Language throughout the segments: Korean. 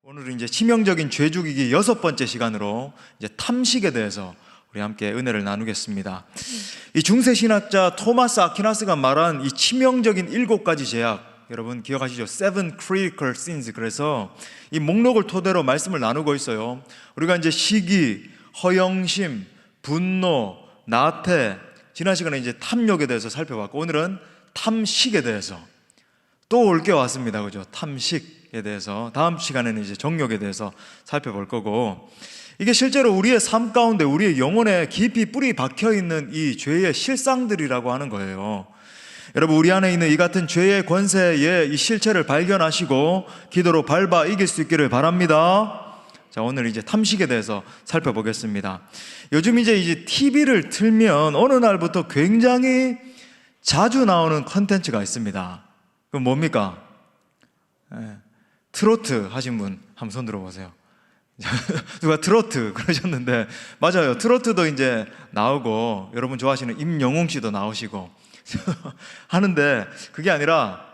오늘은 이제 치명적인 죄 죽이기 6번째 시간으로 이제 탐식에 대해서 우리 함께 은혜를 나누겠습니다. 이 중세 신학자 토마스 아퀴나스가 말한 이 치명적인 7가지 죄악, 여러분 기억하시죠? Seven critical sins. 그래서 이 목록을 토대로 말씀을 나누고 있어요. 우리가 이제 시기, 허영심, 분노, 나태, 지난 시간에 이제 탐욕에 대해서 살펴봤고, 오늘은 탐식에 대해서 또 올 게 왔습니다. 그죠? 탐식에 대해서 다음 시간에는 이제 정욕에 대해서 살펴볼 거고, 이게 실제로 우리의 삶 가운데 우리의 영혼에 깊이 뿌리 박혀 있는 이 죄의 실상들이라고 하는 거예요. 여러분, 우리 안에 있는 이 같은 죄의 권세의 이 실체를 발견하시고 기도로 밟아 이길 수 있기를 바랍니다. 자, 오늘 이제 탐식에 대해서 살펴보겠습니다. 요즘 이제 TV를 틀면 어느 날부터 굉장히 자주 나오는 컨텐츠가 있습니다. 그럼 뭡니까? 트로트 하신 분 한번 손 들어보세요. 누가 트로트 그러셨는데, 맞아요. 트로트도 이제 나오고, 여러분 좋아하시는 임영웅 씨도 나오시고 하는데, 그게 아니라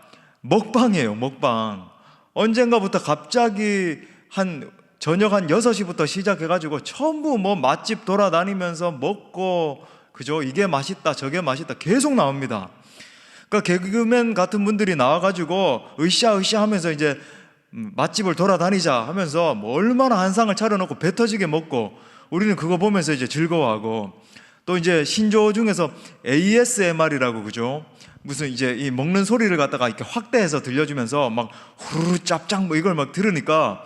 먹방이에요. 먹방. 언젠가부터 갑자기 저녁 한 6시부터 시작해가지고 전부 뭐 맛집 돌아다니면서 먹고, 그죠? 이게 맛있다 저게 맛있다 계속 나옵니다. 그러니까 개그맨 같은 분들이 나와가지고 으쌰으쌰 하면서 이제 맛집을 돌아다니자 하면서 뭐 얼마나 한상을 차려놓고 배 터지게 먹고, 우리는 그거 보면서 이제 즐거워하고, 또 이제 신조 중에서 ASMR이라고, 그죠? 무슨 이제 이 먹는 소리를 갖다가 이렇게 확대해서 들려주면서 막 후루루 짭짭 뭐 이걸 막 들으니까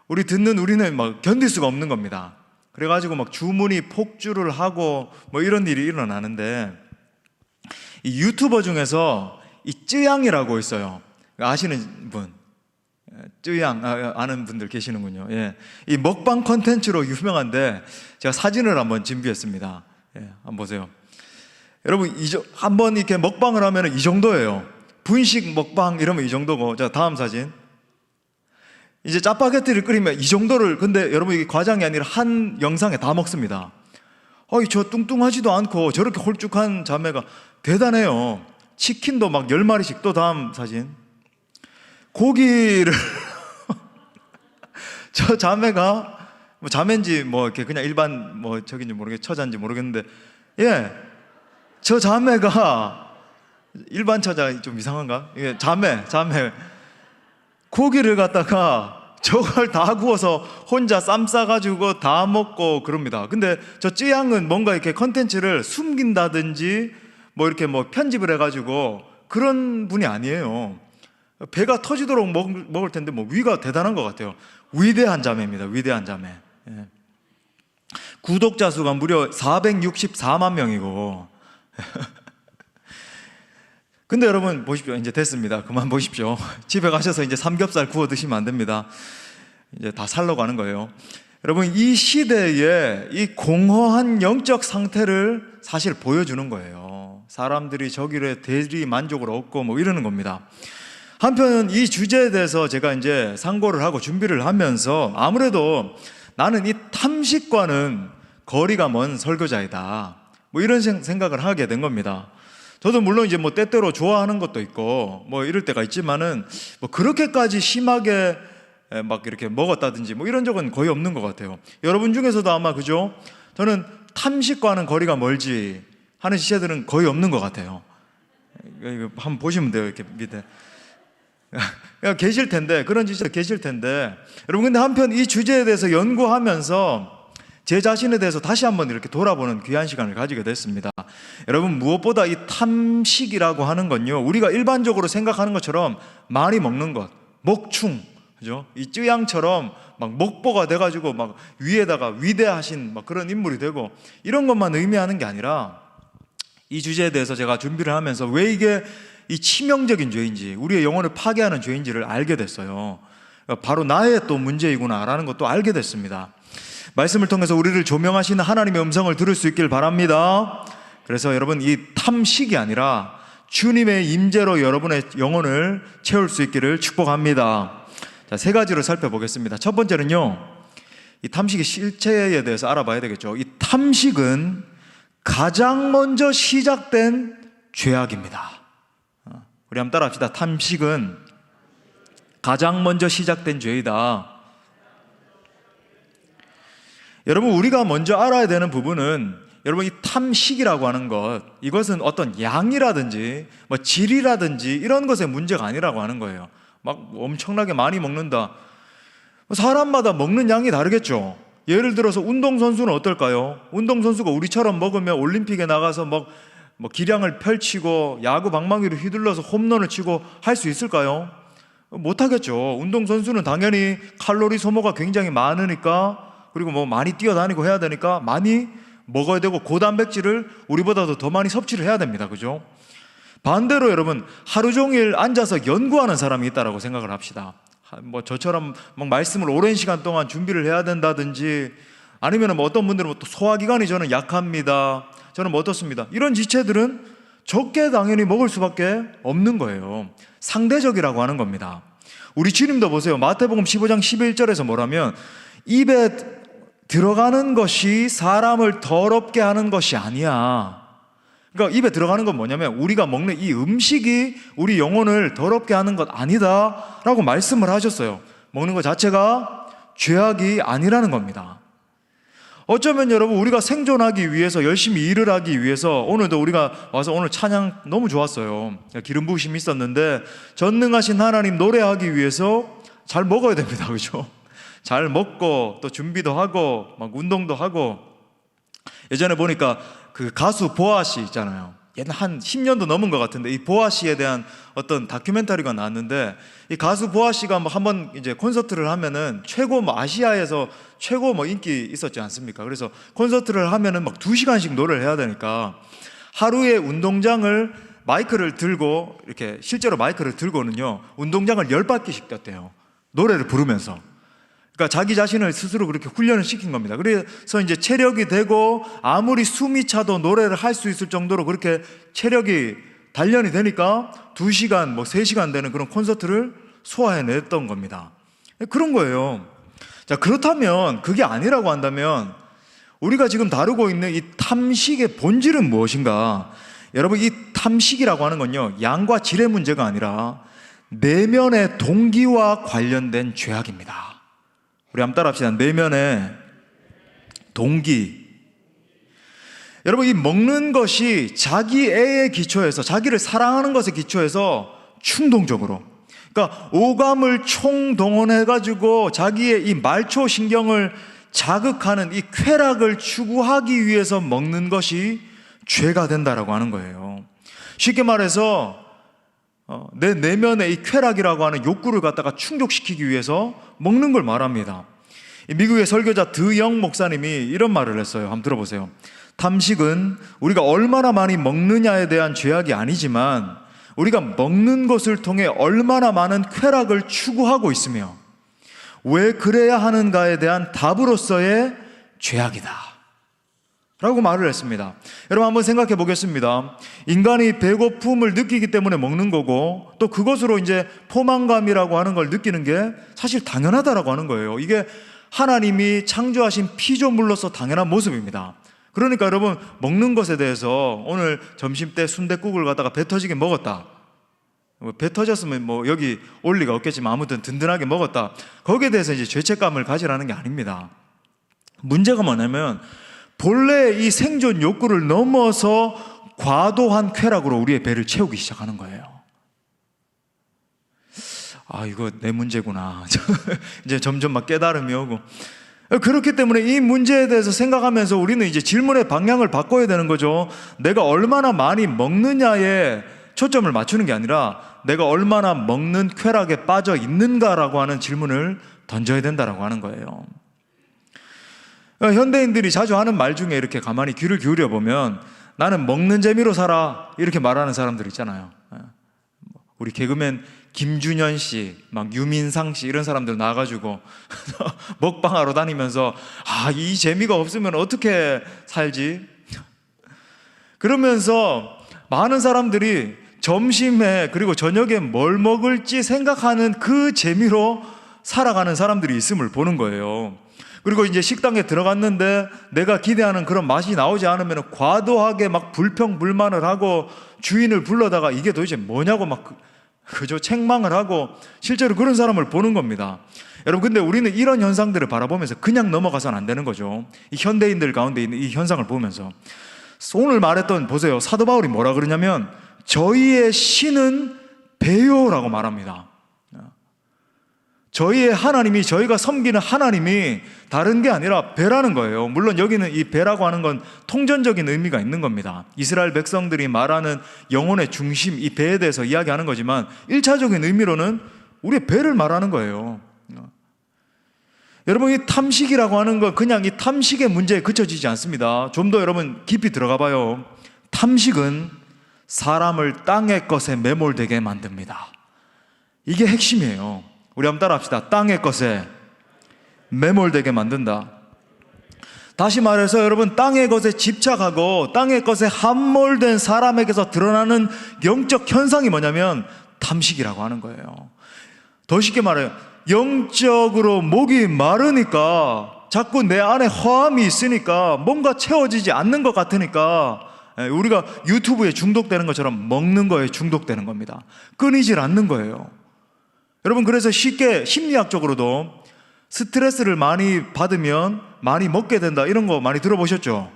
우리는 막 견딜 수가 없는 겁니다. 그래가지고 막 주문이 폭주를 하고 뭐 이런 일이 일어나는데, 이 유튜버 중에서 이 쯔양이라고 있어요. 아시는 분? 쯔양 아는 분들 계시는군요. 예. 이 먹방 콘텐츠로 유명한데 제가 사진을 한번 준비했습니다. 예, 한번 보세요. 여러분, 한번 이렇게 먹방을 하면 이 정도예요. 분식 먹방 이러면 이 정도고. 자, 다음 사진. 이제 짜파게티를 끓이면 이 정도를, 근데 여러분 이게 과장이 아니라 한 영상에 다 먹습니다. 저 뚱뚱하지도 않고 저렇게 홀쭉한 자매가 대단해요. 치킨도 막 10마리씩. 또 다음 사진. 고기를 저 자매가 뭐 자매인지 뭐 이렇게 그냥 일반 뭐 저긴지 모르겠, 처자인지 모르겠는데, 예, 저 자매가 일반 처자 좀 이상한가? 예, 자매 고기를 갖다가 저걸 다 구워서 혼자 쌈 싸가지고 다 먹고 그럽니다. 근데 저 쯔양은 뭔가 이렇게 컨텐츠를 숨긴다든지 뭐 이렇게 뭐 편집을 해가지고 그런 분이 아니에요. 배가 터지도록 먹을 텐데 뭐 위가 대단한 것 같아요. 위대한 자매입니다. 위대한 자매. 예. 구독자 수가 무려 464만 명이고 근데 여러분 보십시오. 이제 됐습니다. 그만 보십시오. 집에 가셔서 이제 삼겹살 구워 드시면 안 됩니다. 이제 다 살러 가는 거예요. 여러분, 이 시대에 이 공허한 영적 상태를 사실 보여주는 거예요. 사람들이 저길에 대리 만족을 얻고 뭐 이러는 겁니다. 한편 이 주제에 대해서 제가 이제 상고를 하고 준비를 하면서 아무래도 나는 이 탐식과는 거리가 먼 설교자이다, 뭐 이런 생각을 하게 된 겁니다. 저도 물론 이제 뭐 때때로 좋아하는 것도 있고 뭐 이럴 때가 있지만은 뭐 그렇게까지 심하게 막 이렇게 먹었다든지 뭐 이런 적은 거의 없는 것 같아요. 여러분 중에서도 아마, 그죠? 저는 탐식과는 거리가 멀지 하는 시체들은 거의 없는 것 같아요. 이거 한번 보시면 돼요. 이렇게 밑에 계실 텐데, 그런 지체들 계실 텐데, 여러분, 근데 한편 이 주제에 대해서 연구하면서 제 자신에 대해서 다시 한번 이렇게 돌아보는 귀한 시간을 가지게 됐습니다. 여러분, 무엇보다 이 탐식이라고 하는 건요, 우리가 일반적으로 생각하는 것처럼 많이 먹는 것, 먹충, 그죠? 이 쯔양처럼 막 먹보가 돼가지고 막 위에다가 위대하신 막 그런 인물이 되고 이런 것만 의미하는 게 아니라, 이 주제에 대해서 제가 준비를 하면서 왜 이게 이 치명적인 죄인지, 우리의 영혼을 파괴하는 죄인지를 알게 됐어요. 바로 나의 또 문제이구나라는 것도 알게 됐습니다. 말씀을 통해서 우리를 조명하시는 하나님의 음성을 들을 수 있길 바랍니다. 그래서 여러분, 이 탐식이 아니라 주님의 임재로 여러분의 영혼을 채울 수 있기를 축복합니다. 자, 3가지로 살펴보겠습니다. 첫 번째는요, 이 탐식의 실체에 대해서 알아봐야 되겠죠. 이 탐식은 가장 먼저 시작된 죄악입니다. 우리 한번 따라합시다. 탐식은 가장 먼저 시작된 죄이다. 여러분, 우리가 먼저 알아야 되는 부분은 여러분, 이 탐식이라고 하는 것, 이것은 어떤 양이라든지 뭐 질이라든지 이런 것의 문제가 아니라고 하는 거예요. 막 엄청나게 많이 먹는다. 사람마다 먹는 양이 다르겠죠. 예를 들어서 운동선수는 어떨까요? 운동선수가 우리처럼 먹으면 올림픽에 나가서 뭐 기량을 펼치고 야구 방망이로 휘둘러서 홈런을 치고 할 수 있을까요? 못하겠죠. 운동선수는 당연히 칼로리 소모가 굉장히 많으니까, 그리고 뭐 많이 뛰어다니고 해야 되니까 많이 먹어야 되고, 고단백질을 우리보다도 더 많이 섭취를 해야 됩니다. 그죠? 반대로 여러분, 하루 종일 앉아서 연구하는 사람이 있다라고 생각을 합시다. 뭐 저처럼 막 말씀을 오랜 시간 동안 준비를 해야 된다든지, 아니면 뭐 어떤 분들은 또 소화기관이 저는 약합니다, 저는 뭐 어떻습니다, 이런 지체들은 적게 당연히 먹을 수밖에 없는 거예요. 상대적이라고 하는 겁니다. 우리 주님도 보세요. 마태복음 15장 11절에서 뭐라면, 입에 들어가는 것이 사람을 더럽게 하는 것이 아니야. 그러니까 입에 들어가는 건 뭐냐면, 우리가 먹는 이 음식이 우리 영혼을 더럽게 하는 것 아니다 라고 말씀을 하셨어요. 먹는 것 자체가 죄악이 아니라는 겁니다. 어쩌면 여러분, 우리가 생존하기 위해서, 열심히 일을 하기 위해서, 오늘도 우리가 와서 오늘 찬양 너무 좋았어요. 기름 부으심이 있었는데, 전능하신 하나님 노래하기 위해서 잘 먹어야 됩니다. 그죠? 잘 먹고 또 준비도 하고 막 운동도 하고. 예전에 보니까 그 가수 보아 씨 있잖아요. 옛날 한 10년도 넘은 것 같은데, 이 보아 씨에 대한 어떤 다큐멘터리가 나왔는데, 이 가수 보아 씨가 뭐 한번 이제 콘서트를 하면은 최고 뭐 아시아에서 최고 뭐 인기 있었지 않습니까? 그래서 콘서트를 하면은 막 2시간씩 노래를 해야 되니까 하루에 운동장을 마이크를 들고, 이렇게 실제로 마이크를 들고는요, 운동장을 10바퀴씩 뛰었대요. 노래를 부르면서. 그러니까 자기 자신을 스스로 그렇게 훈련을 시킨 겁니다. 그래서 이제 체력이 되고, 아무리 숨이 차도 노래를 할 수 있을 정도로 그렇게 체력이 단련이 되니까 2시간, 뭐 3시간 되는 그런 콘서트를 소화해냈던 겁니다. 그런 거예요. 자, 그렇다면, 그게 아니라고 한다면 우리가 지금 다루고 있는 이 탐식의 본질은 무엇인가? 여러분, 이 탐식이라고 하는 건요, 양과 질의 문제가 아니라 내면의 동기와 관련된 죄악입니다. 우리 한번 따라 합시다. 내면의 동기. 여러분, 이 먹는 것이 자기 애에 기초해서, 자기를 사랑하는 것에 기초해서 충동적으로, 그러니까 오감을 총동원해가지고 자기의 이 말초 신경을 자극하는 이 쾌락을 추구하기 위해서 먹는 것이 죄가 된다라고 하는 거예요. 쉽게 말해서 내 내면의 이 쾌락이라고 하는 욕구를 갖다가 충족시키기 위해서 먹는 걸 말합니다. 미국의 설교자 드영 목사님이 이런 말을 했어요. 한번 들어보세요. 탐식은 우리가 얼마나 많이 먹느냐에 대한 죄악이 아니지만, 우리가 먹는 것을 통해 얼마나 많은 쾌락을 추구하고 있으며 왜 그래야 하는가에 대한 답으로서의 죄악이다 라고 말을 했습니다. 여러분, 한번 생각해 보겠습니다. 인간이 배고픔을 느끼기 때문에 먹는 거고, 또 그것으로 이제 포만감이라고 하는 걸 느끼는 게 사실 당연하다라고 하는 거예요. 이게 하나님이 창조하신 피조물로서 당연한 모습입니다. 그러니까 여러분, 먹는 것에 대해서 오늘 점심 때 순댓국을 갖다가 배 터지게 먹었다, 배 터졌으면 뭐 여기 올 리가 없겠지만 아무튼 든든하게 먹었다, 거기에 대해서 이제 죄책감을 가지라는 게 아닙니다. 문제가 뭐냐면, 본래 이 생존 욕구를 넘어서 과도한 쾌락으로 우리의 배를 채우기 시작하는 거예요. 아, 이거 내 문제구나. 이제 점점 막 깨달음이 오고. 그렇기 때문에 이 문제에 대해서 생각하면서 우리는 이제 질문의 방향을 바꿔야 되는 거죠. 내가 얼마나 많이 먹느냐에 초점을 맞추는 게 아니라, 내가 얼마나 먹는 쾌락에 빠져 있는가라고 하는 질문을 던져야 된다라고 하는 거예요. 현대인들이 자주 하는 말 중에 이렇게 가만히 귀를 기울여 보면, 나는 먹는 재미로 살아, 이렇게 말하는 사람들 있잖아요. 우리 개그맨 김준현 씨, 막 유민상 씨, 이런 사람들 나와가지고 먹방하러 다니면서, 아, 이 재미가 없으면 어떻게 살지? 그러면서 많은 사람들이 점심에 그리고 저녁에 뭘 먹을지 생각하는 그 재미로 살아가는 사람들이 있음을 보는 거예요. 그리고 이제 식당에 들어갔는데 내가 기대하는 그런 맛이 나오지 않으면 과도하게 막 불평불만을 하고 주인을 불러다가 이게 도대체 뭐냐고 막 그죠? 책망을 하고 실제로 그런 사람을 보는 겁니다. 여러분, 근데 우리는 이런 현상들을 바라보면서 그냥 넘어가서는 안 되는 거죠. 이 현대인들 가운데 있는 이 현상을 보면서 오늘 말했던, 보세요, 사도 바울이 뭐라 그러냐면 저희의 신은 배요라고 말합니다. 저희의 하나님이, 저희가 섬기는 하나님이 다른 게 아니라 배라는 거예요. 물론 여기는 이 배라고 하는 건 통전적인 의미가 있는 겁니다. 이스라엘 백성들이 말하는 영혼의 중심, 이 배에 대해서 이야기하는 거지만 1차적인 의미로는 우리의 배를 말하는 거예요. 여러분, 이 탐식이라고 하는 건 그냥 이 탐식의 문제에 그쳐지지 않습니다. 좀 더 여러분 깊이 들어가 봐요. 탐식은 사람을 땅의 것에 매몰되게 만듭니다. 이게 핵심이에요. 우리 한번 따라 합시다. 땅의 것에 매몰되게 만든다. 다시 말해서 여러분, 땅의 것에 집착하고 땅의 것에 함몰된 사람에게서 드러나는 영적 현상이 뭐냐면 탐식이라고 하는 거예요. 더 쉽게 말해요. 영적으로 목이 마르니까, 자꾸 내 안에 허함이 있으니까, 뭔가 채워지지 않는 것 같으니까 우리가 유튜브에 중독되는 것처럼 먹는 거에 중독되는 겁니다. 끊이질 않는 거예요. 여러분, 그래서 쉽게 심리학적으로도 스트레스를 많이 받으면 많이 먹게 된다, 이런 거 많이 들어보셨죠?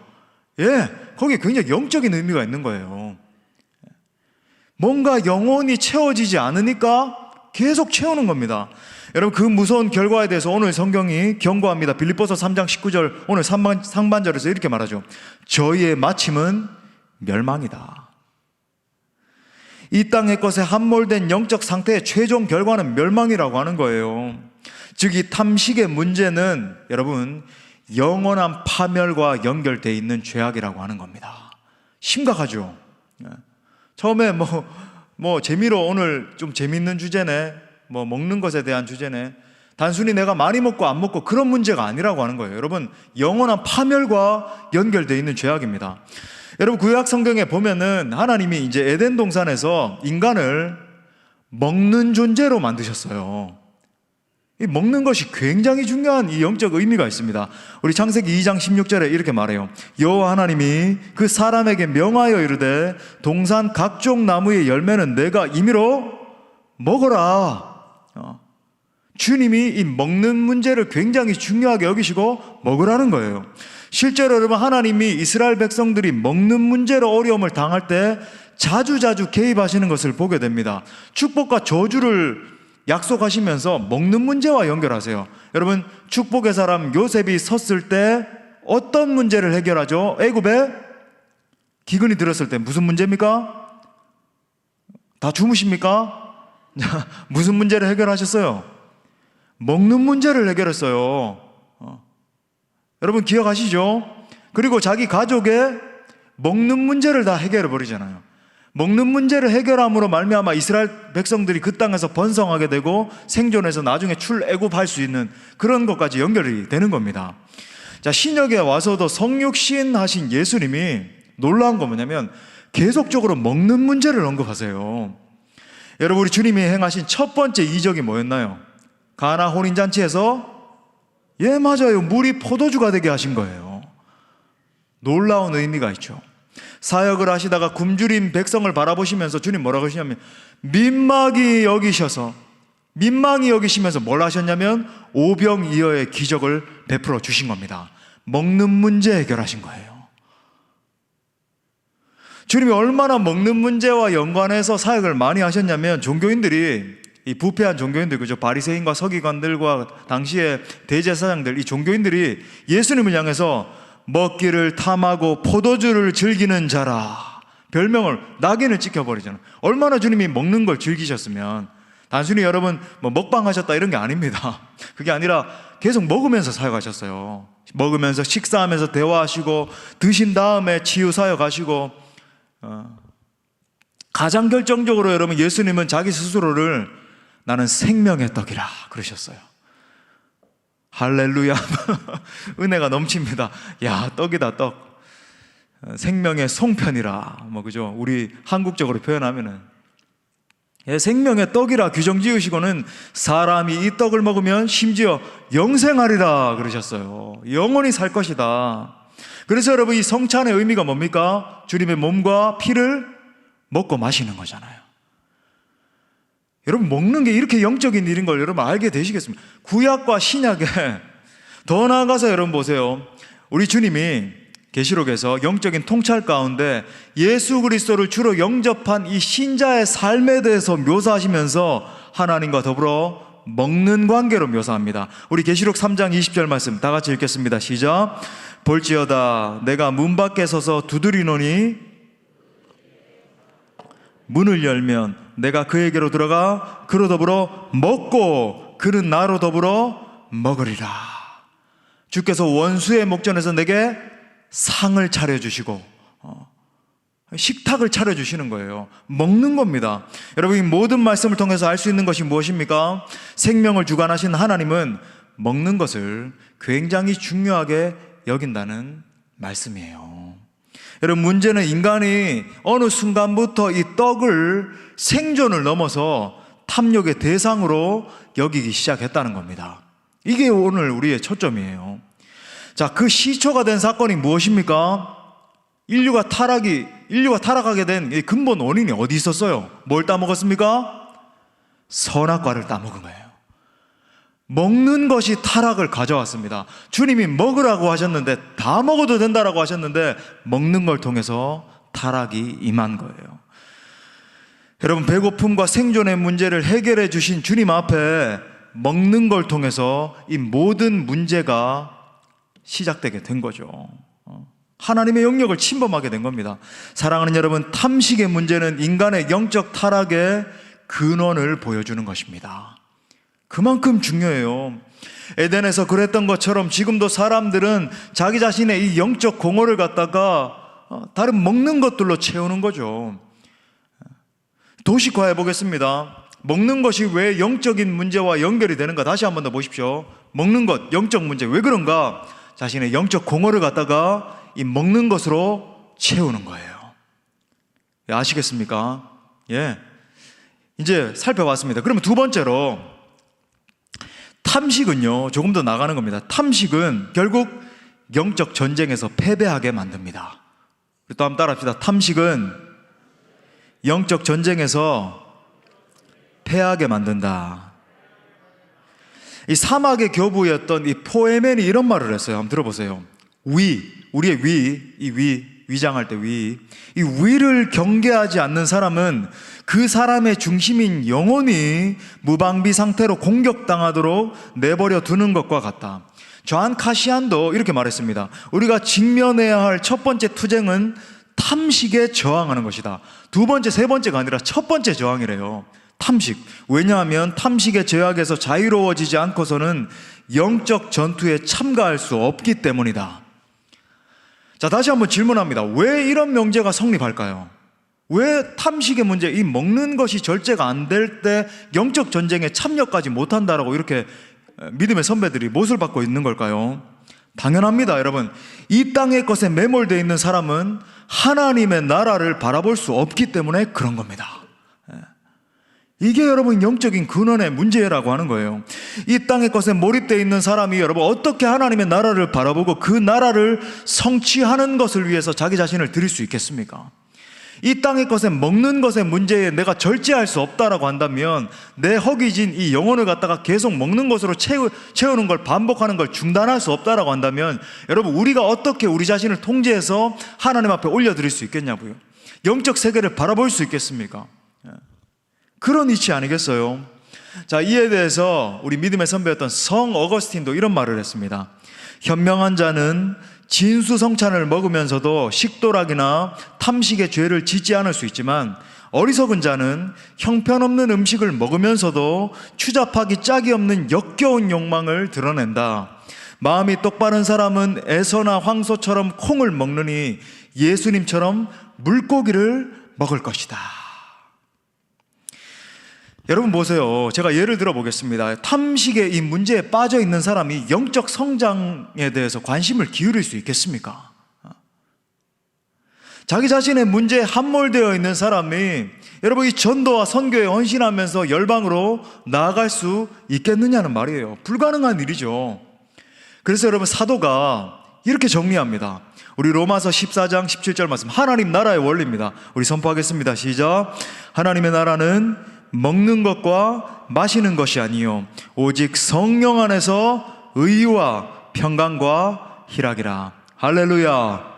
예, 거기에 굉장히 영적인 의미가 있는 거예요. 뭔가 영혼이 채워지지 않으니까 계속 채우는 겁니다. 여러분, 그 무서운 결과에 대해서 오늘 성경이 경고합니다. 빌립보서 3장 19절 오늘 상반절에서 이렇게 말하죠. 저희의 마침은 멸망이다. 이 땅의 것에 함몰된 영적 상태의 최종 결과는 멸망이라고 하는 거예요. 즉, 이 탐식의 문제는 여러분 영원한 파멸과 연결되어 있는 죄악이라고 하는 겁니다. 심각하죠. 처음에 재미로 오늘 좀 재밌는 주제네, 먹는 것에 대한 주제네, 단순히 내가 많이 먹고 안 먹고 그런 문제가 아니라고 하는 거예요. 여러분, 영원한 파멸과 연결되어 있는 죄악입니다. 여러분, 구약 성경에 보면은 하나님이 이제 에덴 동산에서 인간을 먹는 존재로 만드셨어요. 이 먹는 것이 굉장히 중요한 이 영적 의미가 있습니다. 우리 창세기 2장 16절에 이렇게 말해요. 여호와 하나님이 그 사람에게 명하여 이르되 동산 각종 나무의 열매는 내가 임의로 먹어라. 주님이 이 먹는 문제를 굉장히 중요하게 여기시고 먹으라는 거예요. 실제로 여러분, 하나님이 이스라엘 백성들이 먹는 문제로 어려움을 당할 때 자주자주 개입하시는 것을 보게 됩니다. 축복과 저주를 약속하시면서 먹는 문제와 연결하세요. 여러분, 축복의 사람 요셉이 섰을 때 어떤 문제를 해결하죠? 애굽에 기근이 들었을 때 무슨 문제입니까? 다 주무십니까? 무슨 문제를 해결하셨어요? 먹는 문제를 해결했어요. 여러분 기억하시죠? 그리고 자기 가족의 먹는 문제를 다 해결해 버리잖아요. 먹는 문제를 해결함으로 말미암아 이스라엘 백성들이 그 땅에서 번성하게 되고 생존해서 나중에 출애굽할 수 있는 그런 것까지 연결이 되는 겁니다. 자, 신약에 와서도 성육신 하신 예수님이 놀라운 거 뭐냐면 계속적으로 먹는 문제를 언급하세요. 여러분, 우리 주님이 행하신 첫 번째 이적이 뭐였나요? 가나 혼인잔치에서, 예, 맞아요, 물이 포도주가 되게 하신 거예요. 놀라운 의미가 있죠. 사역을 하시다가 굶주린 백성을 바라보시면서 주님 뭐라고 하시냐면 민망히 여기시면서 뭘 하셨냐면 오병이어의 기적을 베풀어 주신 겁니다. 먹는 문제 해결하신 거예요. 주님이 얼마나 먹는 문제와 연관해서 사역을 많이 하셨냐면, 종교인들이, 이 부패한 종교인들, 그죠? 바리새인과 서기관들과 당시의 대제사장들, 이 종교인들이 예수님을 향해서 먹기를 탐하고 포도주를 즐기는 자라, 별명을, 낙인을 찍혀버리잖아요. 얼마나 주님이 먹는 걸 즐기셨으면. 단순히 여러분 먹방 하셨다 이런 게 아닙니다. 그게 아니라 계속 먹으면서 사역하셨어요. 먹으면서 식사하면서 대화하시고, 드신 다음에 치유 사역하시고, 가장 결정적으로 여러분, 예수님은 자기 스스로를 나는 생명의 떡이라 그러셨어요. 할렐루야. 은혜가 넘칩니다. 야, 떡이다, 떡. 생명의 송편이라, 그죠? 우리 한국적으로 표현하면은, 예, 생명의 떡이라 규정 지으시고는 사람이 이 떡을 먹으면 심지어 영생하리라 그러셨어요. 영원히 살 것이다. 그래서 여러분, 이 성찬의 의미가 뭡니까? 주님의 몸과 피를 먹고 마시는 거잖아요. 여러분, 먹는 게 이렇게 영적인 일인 걸 여러분 알게 되시겠습니까? 구약과 신약에 더 나아가서 여러분 보세요. 우리 주님이 계시록에서 영적인 통찰 가운데 예수 그리스도를 주로 영접한 이 신자의 삶에 대해서 묘사하시면서 하나님과 더불어 먹는 관계로 묘사합니다. 우리 계시록 3장 20절 말씀 다 같이 읽겠습니다. 시작. 볼지어다 내가 문 밖에 서서 두드리노니 문을 열면 내가 그에게로 들어가 그로 더불어 먹고 그는 나로 더불어 먹으리라. 주께서 원수의 목전에서 내게 상을 차려주시고 식탁을 차려주시는 거예요. 먹는 겁니다. 여러분, 이 모든 말씀을 통해서 알 수 있는 것이 무엇입니까? 생명을 주관하신 하나님은 먹는 것을 굉장히 중요하게 여긴다는 말씀이에요. 여러분, 문제는 인간이 어느 순간부터 이 떡을 생존을 넘어서 탐욕의 대상으로 여기기 시작했다는 겁니다. 이게 오늘 우리의 초점이에요. 자, 그 시초가 된 사건이 무엇입니까? 인류가 타락하게 된 이 근본 원인이 어디 있었어요? 뭘 따먹었습니까? 선악과를 따먹은 거예요. 먹는 것이 타락을 가져왔습니다. 주님이 먹으라고 하셨는데, 다 먹어도 된다라고 하셨는데 먹는 걸 통해서 타락이 임한 거예요. 여러분, 배고픔과 생존의 문제를 해결해 주신 주님 앞에 먹는 걸 통해서 이 모든 문제가 시작되게 된 거죠. 하나님의 영역을 침범하게 된 겁니다. 사랑하는 여러분, 탐식의 문제는 인간의 영적 타락의 근원을 보여주는 것입니다. 그만큼 중요해요. 에덴에서 그랬던 것처럼 지금도 사람들은 자기 자신의 이 영적 공허를 갖다가 다른 먹는 것들로 채우는 거죠. 도식화해 보겠습니다. 먹는 것이 왜 영적인 문제와 연결이 되는가 다시 한 번 더 보십시오. 먹는 것, 영적 문제, 왜 그런가? 자신의 영적 공허를 갖다가 이 먹는 것으로 채우는 거예요. 아시겠습니까? 예. 이제 살펴봤습니다. 그러면 두 번째로, 탐식은요, 조금 더 나가는 겁니다. 탐식은 결국 영적 전쟁에서 패배하게 만듭니다. 또 한번 따라 합시다. 탐식은 영적 전쟁에서 패하게 만든다. 이 사막의 교부였던 이 포에멘이 이런 말을 했어요. 한번 들어보세요. 우리의 위장할 때 이 위를 경계하지 않는 사람은 그 사람의 중심인 영혼이 무방비 상태로 공격당하도록 내버려 두는 것과 같다. 존 카시안도 이렇게 말했습니다. 우리가 직면해야 할 첫 번째 투쟁은 탐식에 저항하는 것이다. 두 번째, 세 번째가 아니라 첫 번째 저항이래요. 탐식. 왜냐하면 탐식의 제약에서 자유로워지지 않고서는 영적 전투에 참가할 수 없기 때문이다. 자, 다시 한번 질문합니다. 왜 이런 명제가 성립할까요? 왜 탐식의 문제, 이 먹는 것이 절제가 안 될 때 영적 전쟁에 참여까지 못한다라고 이렇게 믿음의 선배들이 못을 받고 있는 걸까요? 당연합니다, 여러분. 이 땅의 것에 매몰되어 있는 사람은 하나님의 나라를 바라볼 수 없기 때문에 그런 겁니다. 이게 여러분 영적인 근원의 문제라고 하는 거예요. 이 땅의 것에 몰입되어 있는 사람이 여러분 어떻게 하나님의 나라를 바라보고 그 나라를 성취하는 것을 위해서 자기 자신을 드릴 수 있겠습니까? 이 땅의 것에 먹는 것의 문제에 내가 절제할 수 없다라고 한다면 내 허기진 이 영혼을 갖다가 계속 먹는 것으로 채우는 걸 반복하는 걸 중단할 수 없다라고 한다면 여러분 우리가 어떻게 우리 자신을 통제해서 하나님 앞에 올려드릴 수 있겠냐고요. 영적 세계를 바라볼 수 있겠습니까? 그런 이치 아니겠어요? 자, 이에 대해서 우리 믿음의 선배였던 성 어거스틴도 이런 말을 했습니다. 현명한 자는 진수성찬을 먹으면서도 식도락이나 탐식의 죄를 짓지 않을 수 있지만 어리석은 자는 형편없는 음식을 먹으면서도 추잡하기 짝이 없는 역겨운 욕망을 드러낸다. 마음이 똑바른 사람은 에서나 황소처럼 콩을 먹느니 예수님처럼 물고기를 먹을 것이다. 여러분 보세요. 제가 예를 들어 보겠습니다. 탐식의 이 문제에 빠져 있는 사람이 영적 성장에 대해서 관심을 기울일 수 있겠습니까? 자기 자신의 문제에 함몰되어 있는 사람이 여러분 이 전도와 선교에 헌신하면서 열방으로 나아갈 수 있겠느냐는 말이에요. 불가능한 일이죠. 그래서 여러분 사도가 이렇게 정리합니다. 우리 로마서 14장 17절 말씀, 하나님 나라의 원리입니다. 우리 선포하겠습니다. 시작. 하나님의 나라는 먹는 것과 마시는 것이 아니요 오직 성령 안에서 의와 평강과 희락이라. 할렐루야.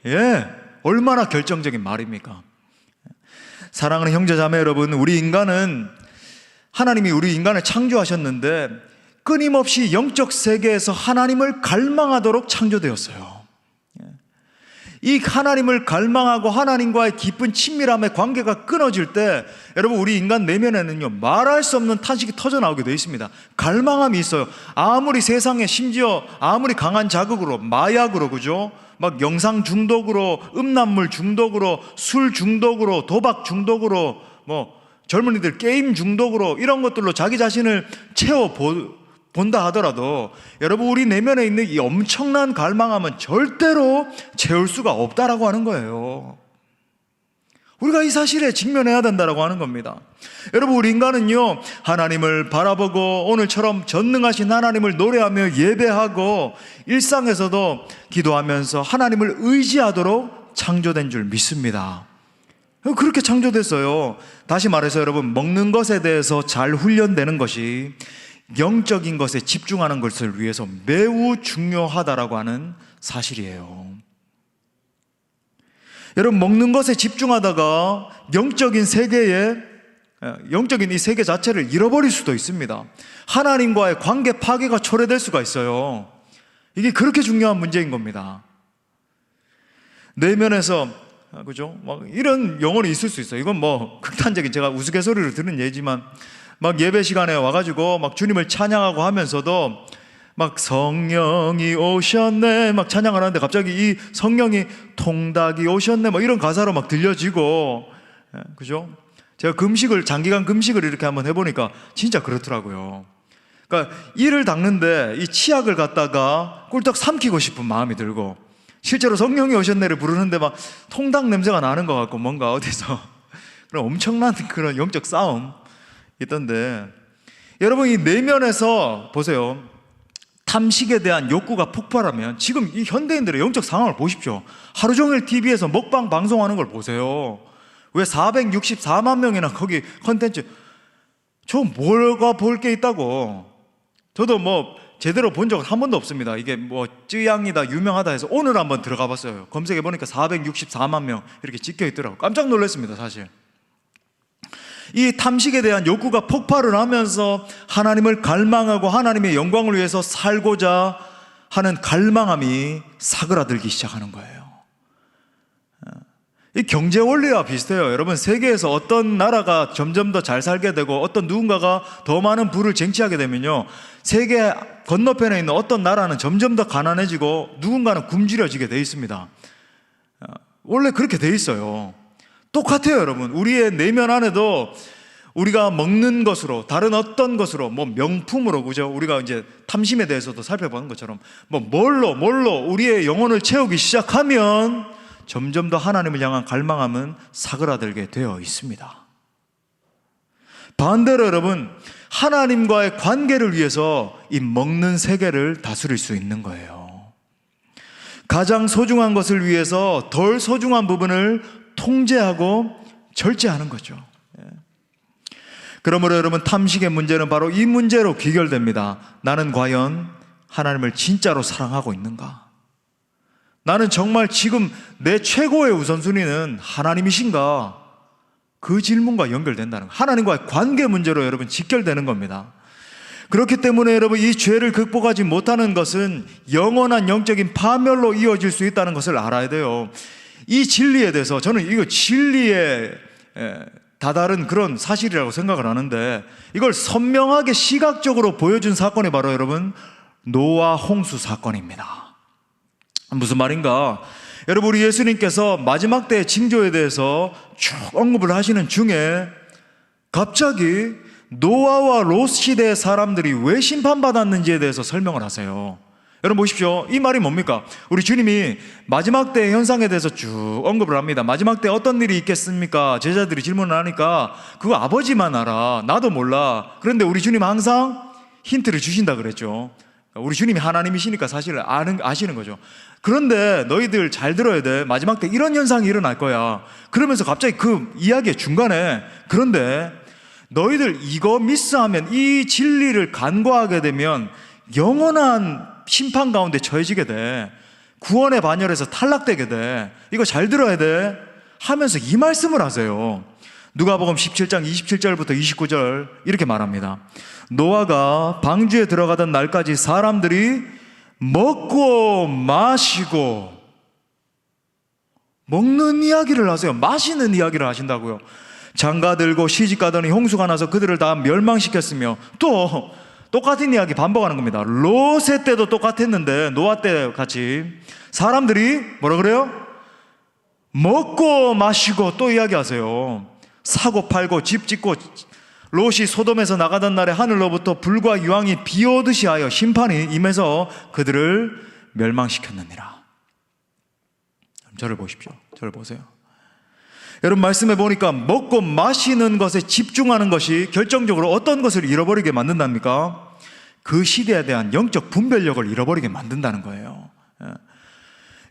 예, 얼마나 결정적인 말입니까? 사랑하는 형제 자매 여러분, 우리 인간은 하나님이 우리 인간을 창조하셨는데 끊임없이 영적 세계에서 하나님을 갈망하도록 창조되었어요. 이 하나님을 갈망하고 하나님과의 깊은 친밀함의 관계가 끊어질 때 여러분 우리 인간 내면에는요 말할 수 없는 탄식이 터져나오게 되어 있습니다. 갈망함이 있어요. 아무리 세상에 심지어 아무리 강한 자극으로 마약으로 그죠? 막 영상 중독으로 음란물 중독으로 술 중독으로 도박 중독으로 뭐 젊은이들 게임 중독으로 이런 것들로 자기 자신을 본다 하더라도 여러분 우리 내면에 있는 이 엄청난 갈망함은 절대로 채울 수가 없다라고 하는 거예요. 우리가 이 사실에 직면해야 된다라고 하는 겁니다. 여러분 우리 인간은요 하나님을 바라보고 오늘처럼 전능하신 하나님을 노래하며 예배하고 일상에서도 기도하면서 하나님을 의지하도록 창조된 줄 믿습니다. 그렇게 창조됐어요. 다시 말해서 여러분 먹는 것에 대해서 잘 훈련되는 것이 영적인 것에 집중하는 것을 위해서 매우 중요하다라고 하는 사실이에요. 여러분 먹는 것에 집중하다가 영적인 이 세계 자체를 잃어버릴 수도 있습니다. 하나님과의 관계 파괴가 초래될 수가 있어요. 이게 그렇게 중요한 문제인 겁니다. 내면에서 그죠? 막 이런 영혼이 있을 수 있어요. 이건 뭐 극단적인 제가 우스갯소리로 들은 예지만 막 예배 시간에 와가지고 막 주님을 찬양하고 하면서도 막 성령이 오셨네 막 찬양을 하는데 갑자기 이 성령이 통닭이 오셨네 뭐 이런 가사로 막 들려지고 그죠? 제가 장기간 금식을 이렇게 한번 해보니까 진짜 그렇더라고요. 그러니까 이를 닦는데 이 치약을 갖다가 꿀떡 삼키고 싶은 마음이 들고 실제로 성령이 오셨네를 부르는데 막 통닭 냄새가 나는 것 같고 뭔가 어디서 그런 엄청난 그런 영적 싸움 있던데 여러분 이 내면에서 보세요. 탐식에 대한 욕구가 폭발하면 지금 이 현대인들의 영적 상황을 보십시오. 하루 종일 TV에서 먹방 방송하는 걸 보세요. 왜 464만 명이나 거기 컨텐츠 저 뭐가 볼 게 있다고. 저도 뭐 제대로 본 적은 한 번도 없습니다. 이게 뭐 쯔양이다 유명하다 해서 오늘 한번 들어가 봤어요. 검색해 보니까 464만 명 이렇게 찍혀 있더라고요. 깜짝 놀랐습니다. 사실 이 탐식에 대한 욕구가 폭발을 하면서 하나님을 갈망하고 하나님의 영광을 위해서 살고자 하는 갈망함이 사그라들기 시작하는 거예요. 이 경제 원리와 비슷해요. 여러분 세계에서 어떤 나라가 점점 더 잘 살게 되고 어떤 누군가가 더 많은 부를 쟁취하게 되면요 세계 건너편에 있는 어떤 나라는 점점 더 가난해지고 누군가는 굶주려지게 돼 있습니다. 원래 그렇게 돼 있어요. 똑같아요. 여러분 우리의 내면 안에도 우리가 먹는 것으로 다른 어떤 것으로 뭐 명품으로 그죠? 우리가 이제 탐심에 대해서도 살펴보는 것처럼 뭐 뭘로 우리의 영혼을 채우기 시작하면 점점 더 하나님을 향한 갈망함은 사그라들게 되어 있습니다. 반대로 여러분 하나님과의 관계를 위해서 이 먹는 세계를 다스릴 수 있는 거예요. 가장 소중한 것을 위해서 덜 소중한 부분을 통제하고 절제하는 거죠. 그러므로 여러분 탐식의 문제는 바로 이 문제로 귀결됩니다. 나는 과연 하나님을 진짜로 사랑하고 있는가? 나는 정말 지금 내 최고의 우선순위는 하나님이신가? 그 질문과 연결된다는 거예요. 하나님과의 관계 문제로 여러분 직결되는 겁니다. 그렇기 때문에 여러분 이 죄를 극복하지 못하는 것은 영원한 영적인 파멸로 이어질 수 있다는 것을 알아야 돼요. 이 진리에 대해서 저는 이거 진리에 다다른 그런 사실이라고 생각을 하는데 이걸 선명하게 시각적으로 보여준 사건이 바로 여러분 노아 홍수 사건입니다. 무슨 말인가? 여러분 우리 예수님께서 마지막 때의 징조에 대해서 쭉 언급을 하시는 중에 갑자기 노아와 롯 시대의 사람들이 왜 심판받았는지에 대해서 설명을 하세요. 여러분 보십시오. 이 말이 뭡니까? 우리 주님이 마지막 때의 현상에 대해서 쭉 언급을 합니다. 마지막 때 어떤 일이 있겠습니까? 제자들이 질문을 하니까 그거 아버지만 알아. 나도 몰라. 그런데 우리 주님은 항상 힌트를 주신다 그랬죠. 우리 주님이 하나님이시니까 사실 아시는 거죠. 그런데 너희들 잘 들어야 돼. 마지막 때 이런 현상이 일어날 거야. 그러면서 갑자기 그 이야기의 중간에 그런데 너희들 이거 미스하면, 이 진리를 간과하게 되면 영원한 심판 가운데 처해지게 돼. 구원의 반열에서 탈락되게 돼. 이거 잘 들어야 돼 하면서 이 말씀을 하세요. 누가복음 17장 27절부터 29절 이렇게 말합니다. 노아가 방주에 들어가던 날까지 사람들이 먹고 마시고, 먹는 이야기를 하세요. 마시는 이야기를 하신다고요. 장가 들고 시집 가더니 홍수가 나서 그들을 다 멸망시켰으며, 또 똑같은 이야기 반복하는 겁니다. 롯의 때도 똑같았는데, 노아 때 같이 사람들이 뭐라 그래요? 먹고 마시고 또 이야기하세요. 사고 팔고 집 짓고. 롯이 소돔에서 나가던 날에 하늘로부터 불과 유황이 비오듯이 하여 심판이 임해서 그들을 멸망시켰느니라. 저를 보십시오. 저를 보세요. 여러분, 말씀해 보니까 먹고 마시는 것에 집중하는 것이 결정적으로 어떤 것을 잃어버리게 만든답니까? 그 시대에 대한 영적 분별력을 잃어버리게 만든다는 거예요.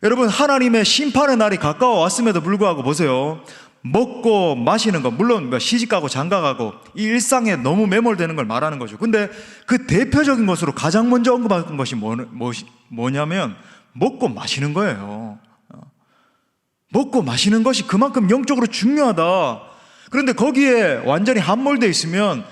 여러분, 하나님의 심판의 날이 가까워 왔음에도 불구하고 보세요. 먹고 마시는 것, 물론 시집가고 장가가고 이 일상에 너무 매몰되는 걸 말하는 거죠. 근데 그 대표적인 것으로 가장 먼저 언급한 것이 뭐냐면 먹고 마시는 거예요. 먹고 마시는 것이 그만큼 영적으로 중요하다. 그런데 거기에 완전히 함몰되어 있으면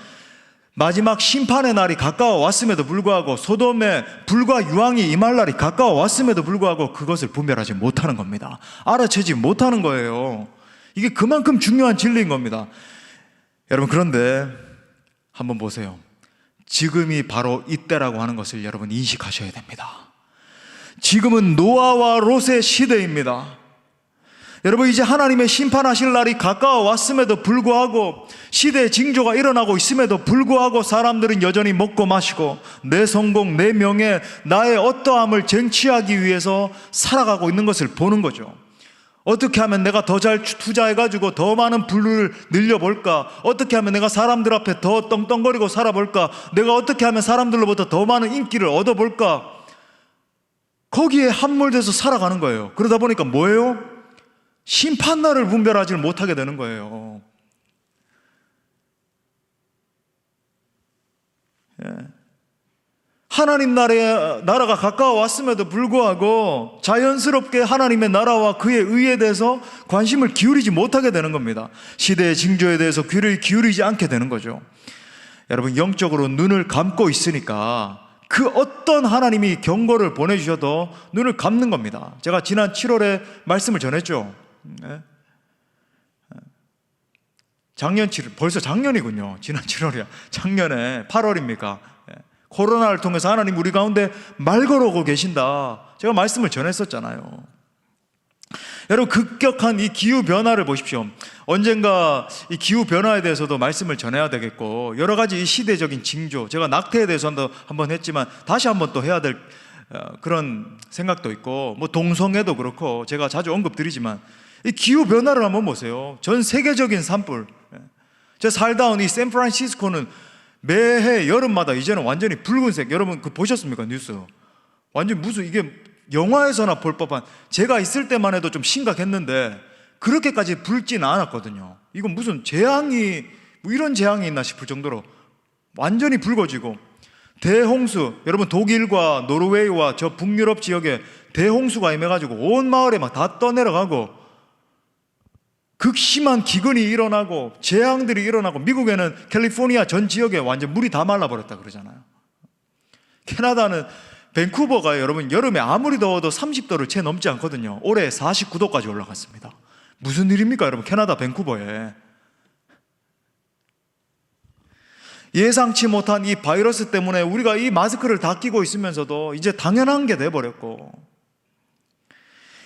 마지막 심판의 날이 가까워 왔음에도 불구하고, 소돔에 불과 유황이 임할 날이 가까워 왔음에도 불구하고 그것을 분별하지 못하는 겁니다. 알아채지 못하는 거예요. 이게 그만큼 중요한 진리인 겁니다. 여러분, 그런데 한번 보세요. 지금이 바로 이때라고 하는 것을 여러분 인식하셔야 됩니다. 지금은 노아와 롯의 시대입니다. 여러분, 이제 하나님의 심판하실 날이 가까워 왔음에도 불구하고, 시대의 징조가 일어나고 있음에도 불구하고 사람들은 여전히 먹고 마시고 내 성공, 내 명예, 나의 어떠함을 쟁취하기 위해서 살아가고 있는 것을 보는 거죠. 어떻게 하면 내가 더 잘 투자해가지고 더 많은 부를 늘려볼까? 어떻게 하면 내가 사람들 앞에 더 떵떵거리고 살아볼까? 내가 어떻게 하면 사람들로부터 더 많은 인기를 얻어볼까? 거기에 함몰돼서 살아가는 거예요. 그러다 보니까 뭐예요? 심판날을 분별하지 못하게 되는 거예요. 하나님 나라가 가까워 왔음에도 불구하고 자연스럽게 하나님의 나라와 그의 의에 대해서 관심을 기울이지 못하게 되는 겁니다. 시대의 징조에 대해서 귀를 기울이지 않게 되는 거죠. 여러분, 영적으로 눈을 감고 있으니까 그 어떤 하나님이 경고를 보내주셔도 눈을 감는 겁니다. 제가 지난 7월에 말씀을 전했죠. 벌써 작년이군요. 지난 7월이야. 작년에 8월입니까? 코로나를 통해서 하나님 우리 가운데 말 걸어오고 계신다. 제가 말씀을 전했었잖아요. 여러분, 급격한 이 기후변화를 보십시오. 언젠가 이 기후변화에 대해서도 말씀을 전해야 되겠고, 여러 가지 이 시대적인 징조, 제가 낙태에 대해서 한번 했지만 다시 한번 또 해야 될 그런 생각도 있고, 뭐 동성애도 그렇고 제가 자주 언급드리지만, 이 기후변화를 한번 보세요. 전 세계적인 산불. 제가 살다 온 이 샌프란시스코는 매해 여름마다 이제는 완전히 붉은색, 여러분 그 보셨습니까? 뉴스. 완전 무슨 이게 영화에서나 볼 법한, 제가 있을 때만 해도 좀 심각했는데 그렇게까지 붉지는 않았거든요. 이건 무슨 재앙이, 뭐 이런 재앙이 있나 싶을 정도로 완전히 붉어지고, 대홍수, 여러분 독일과 노르웨이와 저 북유럽 지역에 대홍수가 임해가지고 온 마을에 막 다 떠내려가고 극심한 기근이 일어나고 재앙들이 일어나고, 미국에는 캘리포니아 전 지역에 완전 물이 다 말라버렸다 그러잖아요. 캐나다는 밴쿠버가 여러분 여름에 아무리 더워도 30도를 채 넘지 않거든요. 올해 49도까지 올라갔습니다. 무슨 일입니까 여러분, 캐나다 밴쿠버에. 예상치 못한 이 바이러스 때문에 우리가 이 마스크를 다 끼고 있으면서도 이제 당연한 게 돼버렸고,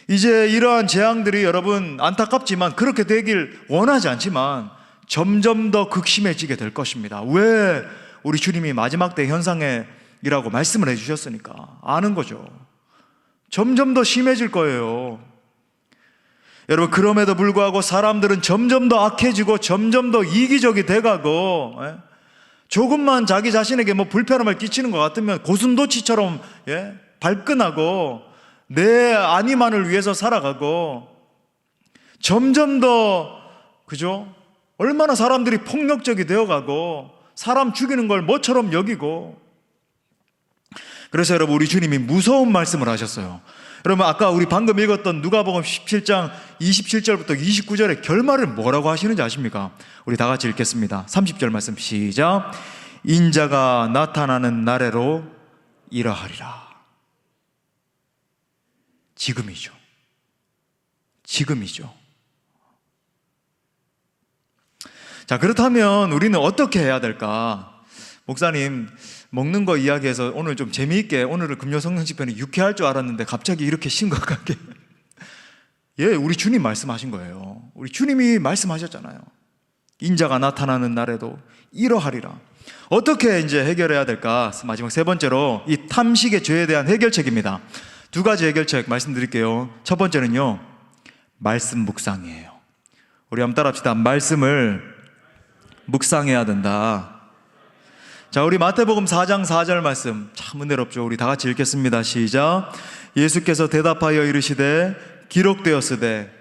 이제 이러한 재앙들이 여러분 안타깝지만, 그렇게 되길 원하지 않지만 점점 더 극심해지게 될 것입니다. 왜? 우리 주님이 마지막 때 현상이라고 말씀을 해주셨으니까 아는 거죠. 점점 더 심해질 거예요. 여러분, 그럼에도 불구하고 사람들은 점점 더 악해지고 점점 더 이기적이 돼가고, 조금만 자기 자신에게 뭐 불편함을 끼치는 것 같으면 고슴도치처럼 발끈하고 내 안위만을 위해서 살아가고, 점점 더, 그죠? 얼마나 사람들이 폭력적이 되어가고 사람 죽이는 걸 뭐처럼 여기고. 그래서 여러분, 우리 주님이 무서운 말씀을 하셨어요. 여러분, 아까 우리 방금 읽었던 누가복음 17장 27절부터 29절의 결말을 뭐라고 하시는지 아십니까? 우리 다 같이 읽겠습니다. 30절 말씀 시작. 인자가 나타나는 날에로 이러하리라. 지금이죠. 지금이죠. 자, 그렇다면 우리는 어떻게 해야 될까? 목사님, 먹는 거 이야기해서 오늘 좀 재미있게, 오늘은 금요 성령 집회는 유쾌할 줄 알았는데 갑자기 이렇게 심각하게. 예, 우리 주님 말씀하신 거예요. 우리 주님이 말씀하셨잖아요. 인자가 나타나는 날에도 이러하리라. 어떻게 이제 해결해야 될까? 마지막 세 번째로 이 탐식의 죄에 대한 해결책입니다. 두 가지 해결책 말씀드릴게요. 첫 번째는요, 말씀 묵상이에요. 우리 한번 따라합시다. 말씀을 묵상해야 된다. 자, 우리 마태복음 4장 4절 말씀 참 은혜롭죠. 우리 다 같이 읽겠습니다. 시작. 예수께서 대답하여 이르시되 기록되었으되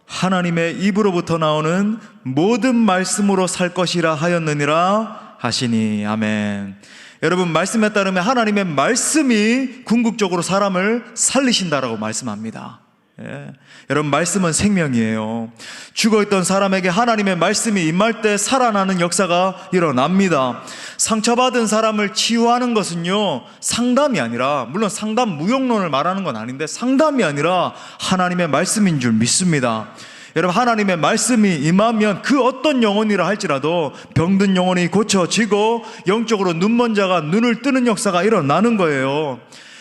하나님의 입으로부터 나오는 모든 말씀으로 살 것이라 하였느니라 하시니. 아멘. 여러분, 말씀에 따르면 하나님의 말씀이 궁극적으로 사람을 살리신다라고 말씀합니다. 예. 여러분, 말씀은 생명이에요. 죽어있던 사람에게 하나님의 말씀이 임할 때 살아나는 역사가 일어납니다. 상처받은 사람을 치유하는 것은요, 상담이 아니라, 물론 상담 무용론을 말하는 건 아닌데 상담이 아니라 하나님의 말씀인 줄 믿습니다. 여러분, 하나님의 말씀이 임하면 그 어떤 영혼이라 할지라도 병든 영혼이 고쳐지고 영적으로 눈먼 자가 눈을 뜨는 역사가 일어나는 거예요.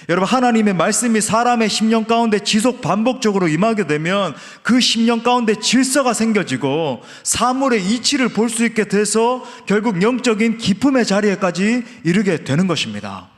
여러분, 하나님의 말씀이 사람의 심령 가운데 지속 반복적으로 임하게 되면 그 심령 가운데 질서가 생겨지고 사물의 이치를 볼 수 있게 돼서 결국 영적인 기쁨의 자리에까지 이르게 되는 것입니다.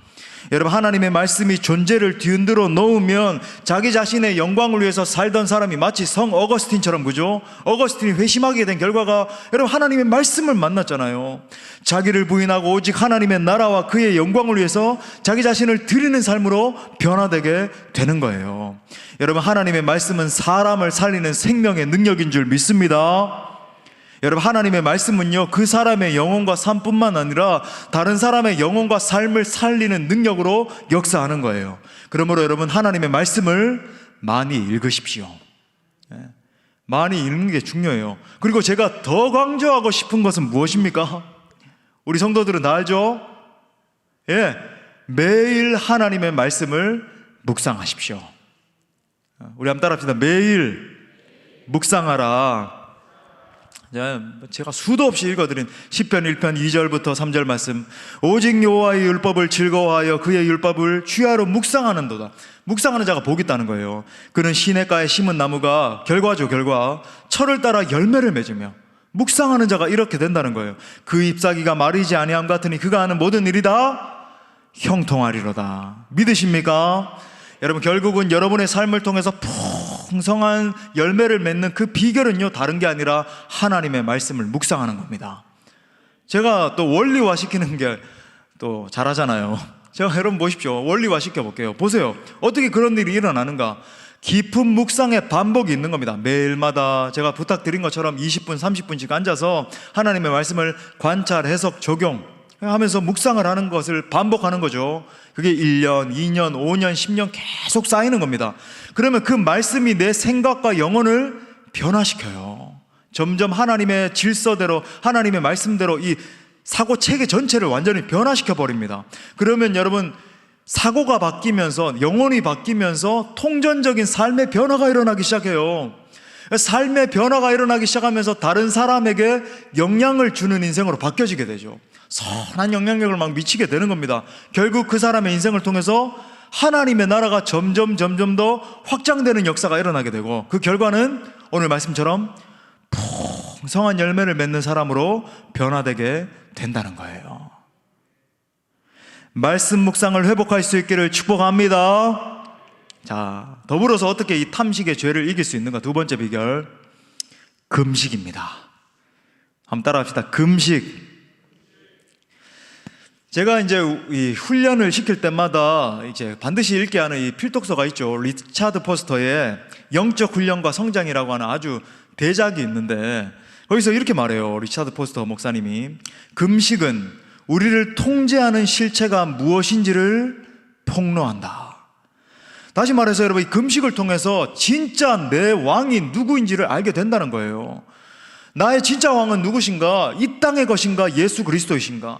여러분, 하나님의 말씀이 존재를 뒤흔들어 놓으면 자기 자신의 영광을 위해서 살던 사람이 마치 성 어거스틴처럼, 그죠? 어거스틴이 회심하게 된 결과가 여러분, 하나님의 말씀을 만났잖아요. 자기를 부인하고 오직 하나님의 나라와 그의 영광을 위해서 자기 자신을 드리는 삶으로 변화되게 되는 거예요. 여러분, 하나님의 말씀은 사람을 살리는 생명의 능력인 줄 믿습니다. 여러분, 하나님의 말씀은요, 그 사람의 영혼과 삶뿐만 아니라 다른 사람의 영혼과 삶을 살리는 능력으로 역사하는 거예요. 그러므로 여러분, 하나님의 말씀을 많이 읽으십시오. 많이 읽는 게 중요해요. 그리고 제가 더 강조하고 싶은 것은 무엇입니까? 우리 성도들은 다 알죠? 예, 매일 하나님의 말씀을 묵상하십시오. 우리 한번 따라합시다. 매일 묵상하라. 제가 수도 없이 읽어드린 시편 1편 2절부터 3절 말씀. 오직 여호와의 율법을 즐거워하여 그의 율법을 주야로 묵상하는도다. 묵상하는 자가 복이 있다는 거예요. 그는 시냇가에 심은 나무가 결과죠, 결과. 철을 따라 열매를 맺으며 묵상하는 자가 이렇게 된다는 거예요. 그 잎사귀가 마르지 아니함 같으니 그가 하는 모든 일이 다 형통하리로다. 믿으십니까? 여러분, 결국은 여러분의 삶을 통해서 풍성한 열매를 맺는 그 비결은요, 다른 게 아니라 하나님의 말씀을 묵상하는 겁니다. 제가 또 원리화 시키는 게 또 잘하잖아요. 제가 여러분 보십시오. 원리화 시켜볼게요. 보세요. 어떻게 그런 일이 일어나는가? 깊은 묵상의 반복이 있는 겁니다. 매일마다 제가 부탁드린 것처럼 20분, 30분씩 앉아서 하나님의 말씀을 관찰, 해석, 적용 하면서 묵상을 하는 것을 반복하는 거죠. 그게 1년, 2년, 5년, 10년 계속 쌓이는 겁니다. 그러면 그 말씀이 내 생각과 영혼을 변화시켜요. 점점 하나님의 질서대로, 하나님의 말씀대로 이 사고 체계 전체를 완전히 변화시켜 버립니다. 그러면 여러분, 사고가 바뀌면서, 영혼이 바뀌면서 통전적인 삶의 변화가 일어나기 시작해요. 삶의 변화가 일어나기 시작하면서 다른 사람에게 영향을 주는 인생으로 바뀌어지게 되죠. 선한 영향력을 막 미치게 되는 겁니다. 결국 그 사람의 인생을 통해서 하나님의 나라가 점점 더 확장되는 역사가 일어나게 되고, 그 결과는 오늘 말씀처럼 풍성한 열매를 맺는 사람으로 변화되게 된다는 거예요. 말씀 묵상을 회복할 수 있기를 축복합니다. 자, 더불어서 어떻게 이 탐식의 죄를 이길 수 있는가? 두 번째 비결, 금식입니다. 한번 따라합시다. 금식. 제가 이제 이 훈련을 시킬 때마다 이제 반드시 읽게 하는 이 필독서가 있죠. 리차드 포스터의 영적 훈련과 성장이라고 하는 아주 대작이 있는데 거기서 이렇게 말해요. 리차드 포스터 목사님이 금식은 우리를 통제하는 실체가 무엇인지를 폭로한다. 다시 말해서 여러분, 이 금식을 통해서 진짜 내 왕이 누구인지를 알게 된다는 거예요. 나의 진짜 왕은 누구신가? 이 땅의 것인가? 예수 그리스도이신가?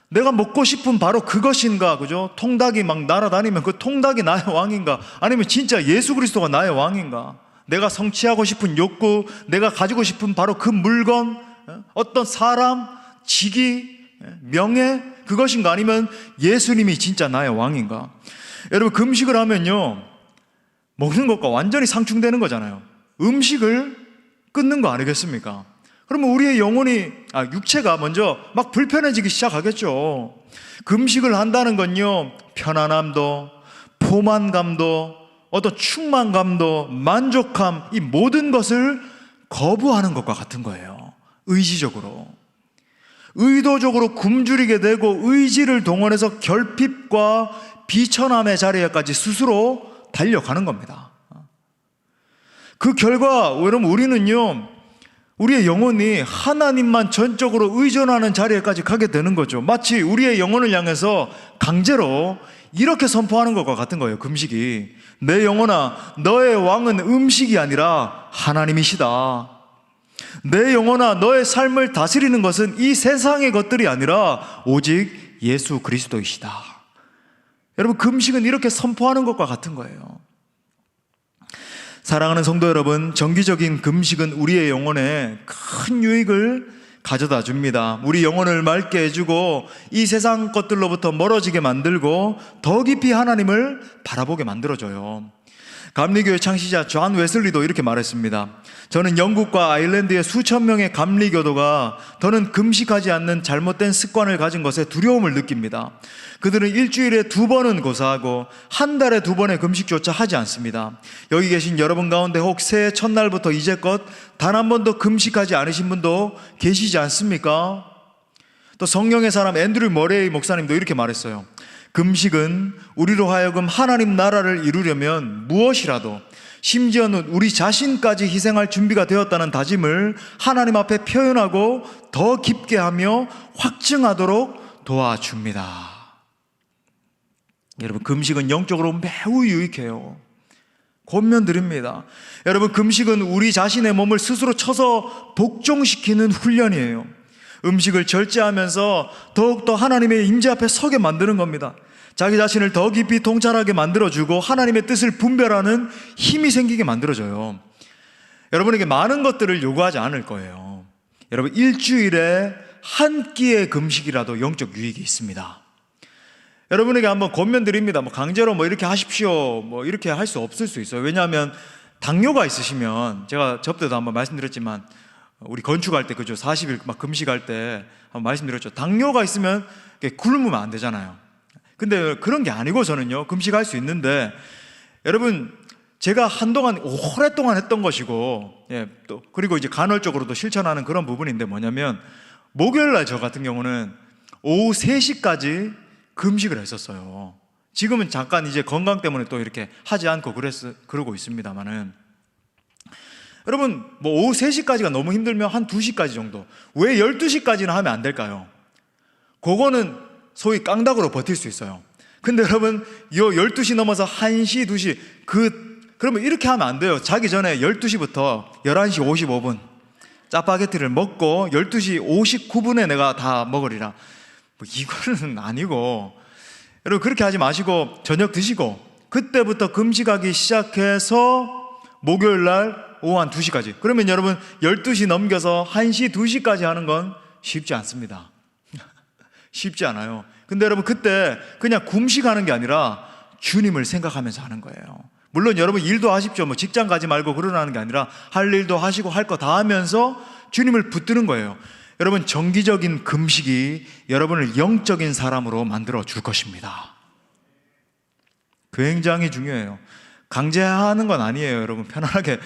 내가 먹고 싶은 바로 그것인가? 그죠? 통닭이 막 날아다니면 그 통닭이 나의 왕인가? 아니면 진짜 예수 그리스도가 나의 왕인가? 내가 성취하고 싶은 욕구, 내가 가지고 싶은 바로 그 물건, 어떤 사람, 직위, 명예, 그것인가? 아니면 예수님이 진짜 나의 왕인가? 여러분, 금식을 하면요, 먹는 것과 완전히 상충되는 거잖아요. 음식을 끊는 거 아니겠습니까? 그러면 우리의 육체가 먼저 막 불편해지기 시작하겠죠. 금식을 한다는 건요, 편안함도, 포만감도, 어떤 충만감도, 만족함, 이 모든 것을 거부하는 것과 같은 거예요. 의지적으로. 의도적으로 굶주리게 되고 의지를 동원해서 결핍과 비천함의 자리에까지 스스로 달려가는 겁니다. 그 결과 여러분, 우리는요, 우리의 영혼이 하나님만 전적으로 의존하는 자리에까지 가게 되는 거죠. 마치 우리의 영혼을 향해서 강제로 이렇게 선포하는 것과 같은 거예요. 금식이, 내 영혼아, 너의 왕은 음식이 아니라 하나님이시다. 내 영혼아, 너의 삶을 다스리는 것은 이 세상의 것들이 아니라 오직 예수 그리스도이시다. 여러분, 금식은 이렇게 선포하는 것과 같은 거예요. 사랑하는 성도 여러분, 정기적인 금식은 우리의 영혼에 큰 유익을 가져다 줍니다. 우리 영혼을 맑게 해주고 이 세상 것들로부터 멀어지게 만들고 더 깊이 하나님을 바라보게 만들어줘요. 감리교회 창시자 존 웨슬리도 이렇게 말했습니다. 저는 영국과 아일랜드의 수천 명의 감리교도가 더는 금식하지 않는 잘못된 습관을 가진 것에 두려움을 느낍니다. 그들은 일주일에 2번은 고사하고 한 달에 2번의 금식조차 하지 않습니다. 여기 계신 여러분 가운데 혹 새해 첫날부터 이제껏 단 한 번도 금식하지 않으신 분도 계시지 않습니까? 또 성령의 사람 앤드류 머레이 목사님도 이렇게 말했어요. 금식은 우리로 하여금 하나님 나라를 이루려면 무엇이라도, 심지어는 우리 자신까지 희생할 준비가 되었다는 다짐을 하나님 앞에 표현하고 더 깊게 하며 확증하도록 도와줍니다. 여러분, 금식은 영적으로 매우 유익해요. 권면드립니다. 여러분, 금식은 우리 자신의 몸을 스스로 쳐서 복종시키는 훈련이에요. 음식을 절제하면서 더욱더 하나님의 임재 앞에 서게 만드는 겁니다. 자기 자신을 더 깊이 통찰하게 만들어주고 하나님의 뜻을 분별하는 힘이 생기게 만들어줘요. 여러분에게 많은 것들을 요구하지 않을 거예요. 여러분, 일주일에 한 끼의 금식이라도 영적 유익이 있습니다. 여러분에게 한번 권면드립니다. 강제로 이렇게 하십시오, 이렇게 할 수 없을 수 있어요. 왜냐하면 당뇨가 있으시면, 제가 접대도 한번 말씀드렸지만, 우리 건축할 때, 그죠? 40일 막 금식할 때 한번 말씀드렸죠. 당뇨가 있으면 굶으면 안 되잖아요. 근데 그런 게 아니고 저는요, 금식할 수 있는데, 여러분, 제가 한동안 오랫동안 했던 것이고, 또 그리고 이제 간헐적으로도 실천하는 그런 부분인데 뭐냐면, 목요일날 저 같은 경우는 오후 3시까지 금식을 했었어요. 지금은 잠깐 이제 건강 때문에 또 이렇게 하지 않고 그러고 있습니다만은, 여러분, 오후 3시까지가 너무 힘들면 한 2시까지 정도. 왜 12시까지는 하면 안 될까요? 그거는 소위 깡닭으로 버틸 수 있어요. 근데 여러분, 12시 넘어서 1시, 2시, 그러면 이렇게 하면 안 돼요. 자기 전에 12시부터 11시 55분 짜파게티를 먹고 12시 59분에 내가 다 먹으리라. 이거는 아니고, 여러분, 그렇게 하지 마시고 저녁 드시고 그때부터 금식하기 시작해서 목요일날 오후 한 2시까지. 그러면 여러분, 12시 넘겨서 1시, 2시까지 하는 건 쉽지 않습니다. 쉽지 않아요. 근데 여러분, 그때 그냥 금식하는 게 아니라 주님을 생각하면서 하는 거예요. 물론 여러분, 일도 하십시오. 직장 가지 말고 그러라는 게 아니라 할 일도 하시고 할 거 다 하면서 주님을 붙드는 거예요. 여러분, 정기적인 금식이 여러분을 영적인 사람으로 만들어 줄 것입니다. 굉장히 중요해요. 강제하는 건 아니에요. 여러분, 편안하게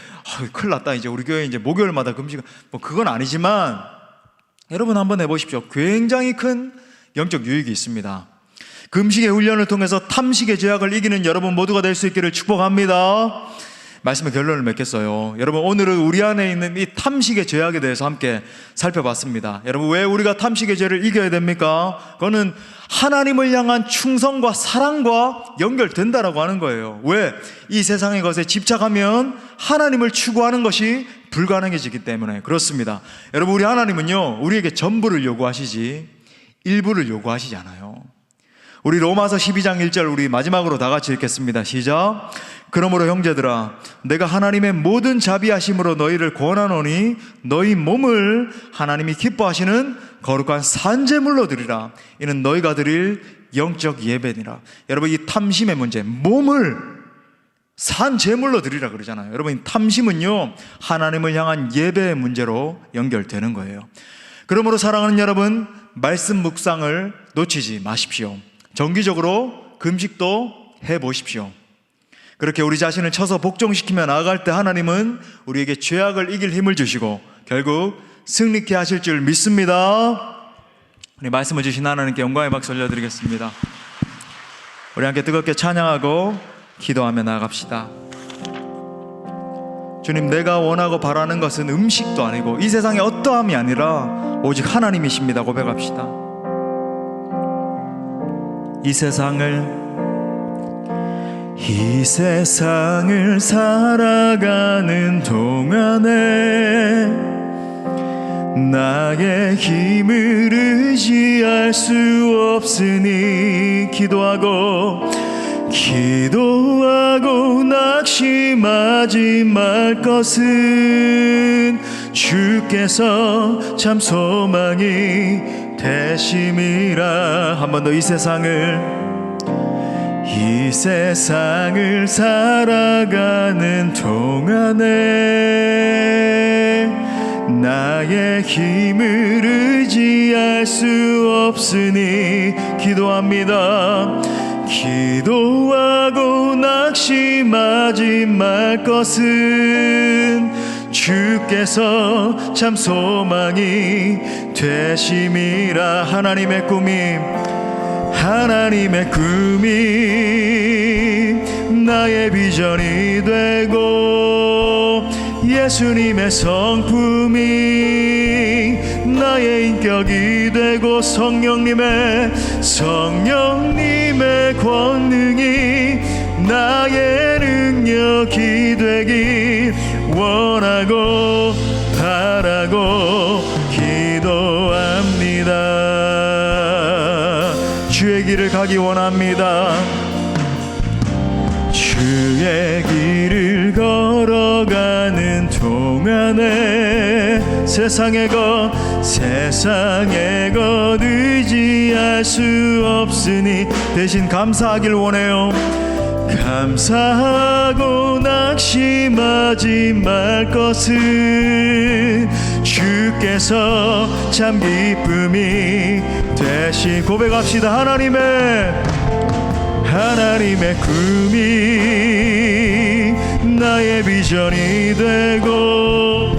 큰일 났다, 이제 우리 교회 이제 목요일마다 금식, 그건 아니지만 여러분 한번 해보십시오. 굉장히 큰 영적 유익이 있습니다. 금식의 훈련을 통해서 탐식의 죄악을 이기는 여러분 모두가 될 수 있기를 축복합니다. 말씀의 결론을 맺겠어요. 여러분, 오늘은 우리 안에 있는 이 탐식의 죄악에 대해서 함께 살펴봤습니다. 여러분, 왜 우리가 탐식의 죄를 이겨야 됩니까? 그거는 하나님을 향한 충성과 사랑과 연결된다라고 하는 거예요. 왜? 이 세상의 것에 집착하면 하나님을 추구하는 것이 불가능해지기 때문에 그렇습니다. 여러분, 우리 하나님은요, 우리에게 전부를 요구하시지 일부를 요구하시지 않아요. 우리 로마서 12장 1절 우리 마지막으로 다 같이 읽겠습니다. 시작. 그러므로 형제들아, 내가 하나님의 모든 자비하심으로 너희를 권하노니 너희 몸을 하나님이 기뻐하시는 거룩한 산제물로 드리라. 이는 너희가 드릴 영적 예배니라. 여러분, 이 탐심의 문제, 몸을 산제물로 드리라 그러잖아요. 여러분, 이 탐심은요, 하나님을 향한 예배의 문제로 연결되는 거예요. 그러므로 사랑하는 여러분, 말씀 묵상을 놓치지 마십시오. 정기적으로 금식도 해보십시오. 그렇게 우리 자신을 쳐서 복종시키며 나아갈 때 하나님은 우리에게 죄악을 이길 힘을 주시고 결국 승리케 하실 줄 믿습니다. 우리 말씀을 주신 하나님께 영광의 박수 올려드리겠습니다. 우리 함께 뜨겁게 찬양하고 기도하며 나아갑시다. 주님, 내가 원하고 바라는 것은 음식도 아니고 이 세상의 어떠함이 아니라 오직 하나님이십니다. 고백합시다. 이 세상을 살아가는 동안에 나의 힘을 의지할 수 없으니 기도하고 낙심하지 말 것은 주께서 참 소망이 되심이라. 한 번 더. 이 세상을 살아가는 동안에 나의 힘을 의지할 수 없으니 기도합니다. 기도하고 낙심하지 말 것은 주께서 참 소망이 되심이라. 하나님의 꿈이 나의 비전이 되고 예수님의 성품이 나의 인격이 되고 성령님의 권능이 나의 능력이 되길 원하고 바라고 기도합니다. 주의 길을 가기 원합니다. 주의 길을 걸어가는 동안에 세상의 것 의지할 수 없으니 대신 감사하길 원해요. 감사하고 낙심하지 말 것은 주께서 참 기쁨이 되시. 고백합시다. 하나님의 꿈이 나의 비전이 되고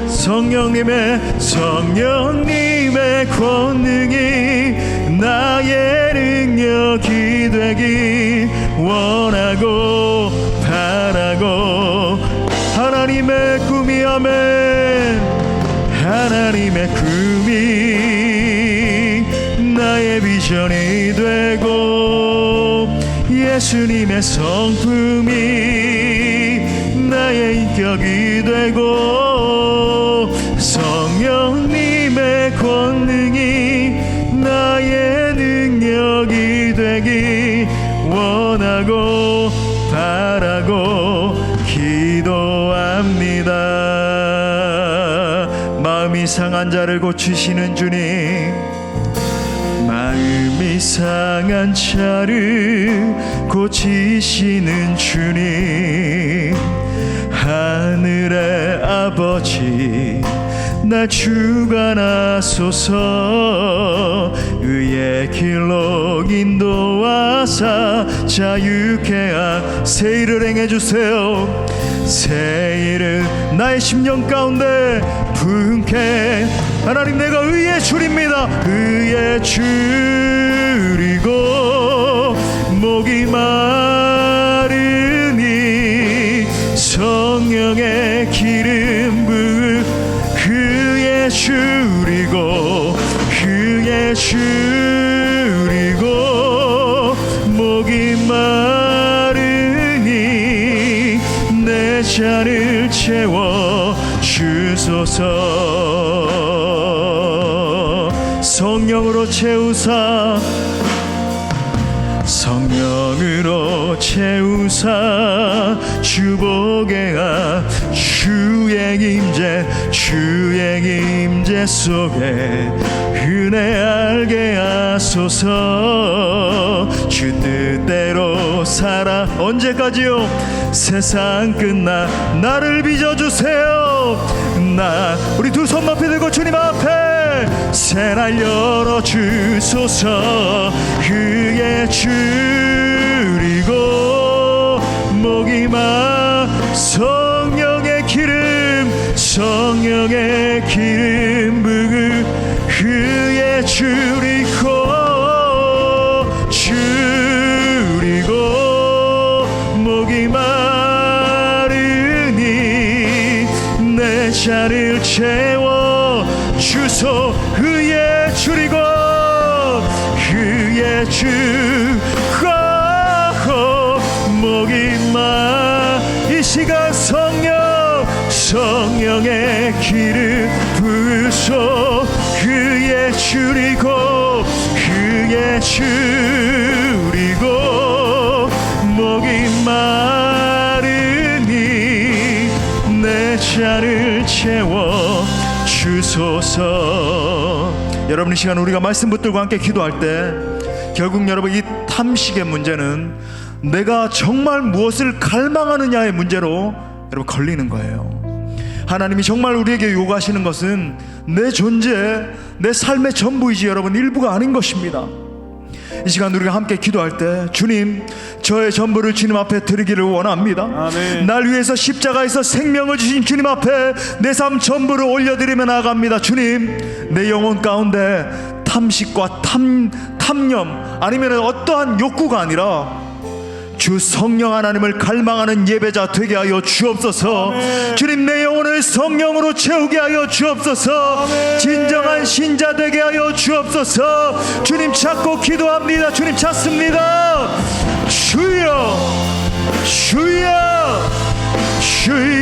성령님의 권능이 나의 능력이 되길 원하고 바라고. 하나님의 꿈이 아멘. 하나님의 꿈이 나의 비전이 되고 예수님의 성품이 나의 인격이 되고 성령님의 권능이 나의 능력이 되길 원하고 바라고 기도합니다. 마음이 상한 자를 고치시는 주님, 마음이 상한 자를 고치시는 주님, 하늘의 아버지 날 주관하소서. 의의 길로 인도하사 자유케 새 일을 행해주세요. 새 일을 나의 심령 가운데 부흥케. 하나님, 내가 의의 줄입니다. 의의 줄 줄이고 그의 줄이고 목이 마르니 내 잔을 채워 주소서. 성령으로 채우사 성령으로 채우사 주보게 하 주의 임재 속에 은혜 알게 하소서. 주 뜻대로 살아. 언제까지요? 세상 끝나 나를 빚어주세요. 우리 두 손 높이 들고 주님 앞에 새날 열어주소서. 그의 줄이고 목이 마 성령의 기름 부으 그의 줄이고 목이 마르니 내 잔을 채워 주소. 그의 줄이고 목이 이 시간 성령의 기름 부으소. 그의 줄이고 목이 마르니 내 잔을 채워 주소서. 여러분, 이 시간 우리가 말씀 붙들고 함께 기도할 때 결국 여러분 이 탐식의 문제는 내가 정말 무엇을 갈망하느냐의 문제로 여러분 걸리는 거예요. 하나님이 정말 우리에게 요구하시는 것은 내 존재, 내 삶의 전부이지 여러분 일부가 아닌 것입니다. 이 시간 우리가 함께 기도할 때 주님, 저의 전부를 주님 앞에 드리기를 원합니다. 아멘. 날 위해서 십자가에서 생명을 주신 주님 앞에 내 삶 전부를 올려드리며 나아갑니다. 주님, 내 영혼 가운데 탐식과 탐념 아니면 어떠한 욕구가 아니라 주 성령 하나님을 갈망하는 예배자 되게 하여 주옵소서. 아멘. 주님, 내 영혼을 성령으로 채우게 하여 주옵소서. 아멘. 진정한 신자 되게 하여 주옵소서. 주님 찾고 기도합니다. 주님 찾습니다. 주여 주여 주여